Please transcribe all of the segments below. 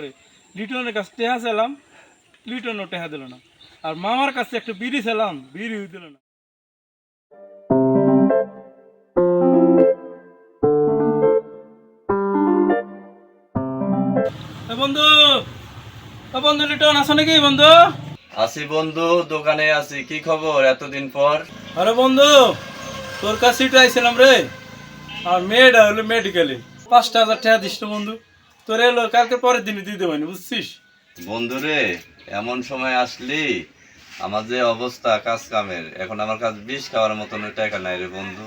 লিটনের কাছে টেহা চাইলাম, লিটনও টেহা দিল না। আর মামার কাছে একটা বিড়ি চাইলাম, বিড়িও দিল না। বন্ধু, বন্ধু লিটন আছো নাকি বন্ধু? আছি বন্ধু, দোকানে আছি। কি খবর এতদিন পর? আরে বন্ধু, তোর কাছে আইছিলাম রে। আর মেয়েটা হলো মেডিকেলে 5,000 টাকা দিস না বন্ধু। তোর এলো কালকে পরের দিনে দিয়ে দেবেন, বুঝছিস? বন্ধু রে, এমন সময় আসলি, আমার যে অবস্থা কাজ কামের, এখন আমার কাছে বিষ খাওয়ার মতন টাকা নাই রে বন্ধু।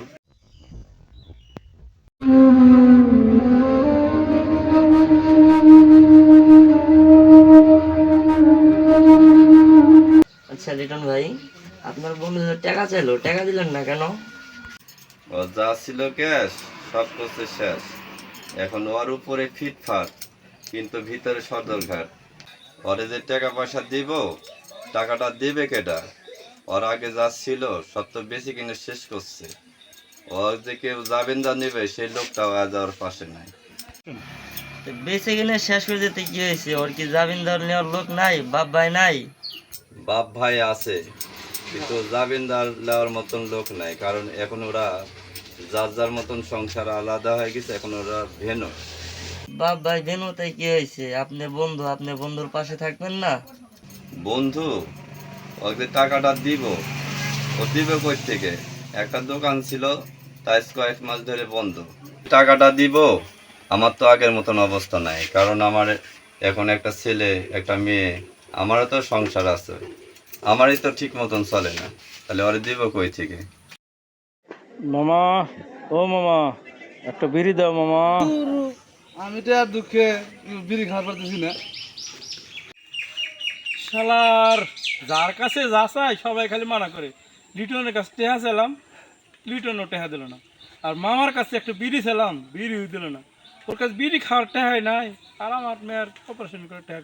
আচ্ছা লিটন ভাই, আপনার বন্ধু যে টাকা চাইলো, টাকা দিলেন না কেন? ও যা ছিল ক্যাশ সব করছে শেষ। এখন ওর উপরে ফিটফাট, কিন্তু ভিতরে সদরঘাট। ওরে যে টাকা পয়সা দিব, টাকাটা দিবে কেটা? ওর আগে যা ছিল সব তো বেশি কিনে শেষ করছে। ওর যে কেউ যাবেন যা নেবে সেই লোকটাও আজ ওর পাশে নাই। বেঁচে কিনে শেষ করে দিতে কি হয়েছে? ওর কি জামিনদার নেওয়ার লোক নাই? বাপ ভাই নাই? বাপ ভাই আছে, কিন্তু জামিনদার নেওয়ার মতন লোক নাই। কারণ এখন ওরা যার যার মতন সংসার আলাদা হয়ে গেছে, এখন ওরা ভেনো। বাপ ভাই বেনুতে কি হয়েছে? আপনি বন্ধু, আপনি বন্ধুর পাশে থাকবেন না? বন্ধু, ওকে টাকাটা দিব, ও দিবে কই থেকে? একটা দোকান ছিল, তাই কয়েক মাস ধরে বন্ধ। টাকাটা দিব, আমার তো আগের মতন অবস্থা নাই। কারণ আমার এখন একটা ছেলে, একটা মেয়ে, আমারও তো সংসার আছে, আমারই তো ঠিক মতন চলে না। তাহলে ওরে দিব কই থেকে? মামা, ও মামা, একটা বিড়ি দাও মামা। আমি তো আর দুঃখে বিড়ি খাওয়ার পারতেছি না। শালার যার কাছে যা চাই সবাই খালি মানা করে। লিটনের কাছে টেহা চাইলাম, লিটনও টেহা দিল না। আর মামার কাছে একটা বিড়ি চাইলাম, বিড়িও দিল না। ওর কাছে বিড়ি খাওয়ার টেহাই নাই, আর আমার মেয়ের অপারেশন করে টেহা।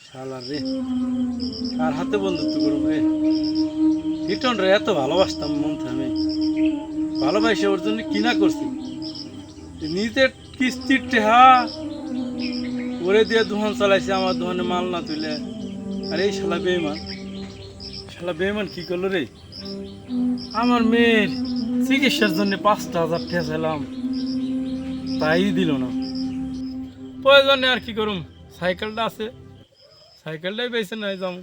শালার রে, কার হাতে বন্ধুত্ব করবো রে? লিটন রে এত ভালোবাসতাম মন থেকে, ভালোবাসে ওর জন্য কিনা করছি। নিজের কিস্তির টেহা ওরে দিয়ে দোকান চালাইছে, আমার দোকানে মাল না তুলে। আর এই শালা বেইমান, শালা বেইমান কি করলো রে? আমার মেয়ের চিকিৎসার জন্য 5,000 টাকা চাইলাম, তাই দিল না। প্রয়োজনে আর কি করুম, সাইকেলটা আছে, সাইকেলটাই বেছে নাই যাম।